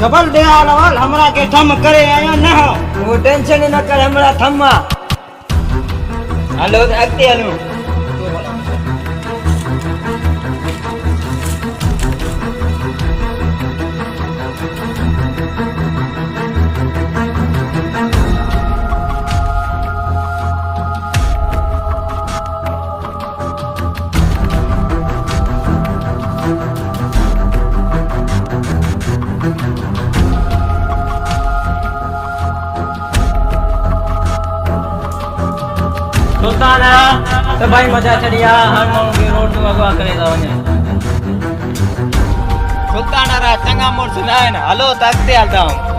double दे आलवल हमरा के थम करे आयो न हो वो टेंशन न कर हमरा थम्मा हालो अगते हालो सुल्तान तो भाई मजा चढ़िया हर माण्हू खे रोड में अगवा करे था वञे सुल्तान रा चंगा मुड़स न आहिनि हलो त अॻिते हलंदा आहियूं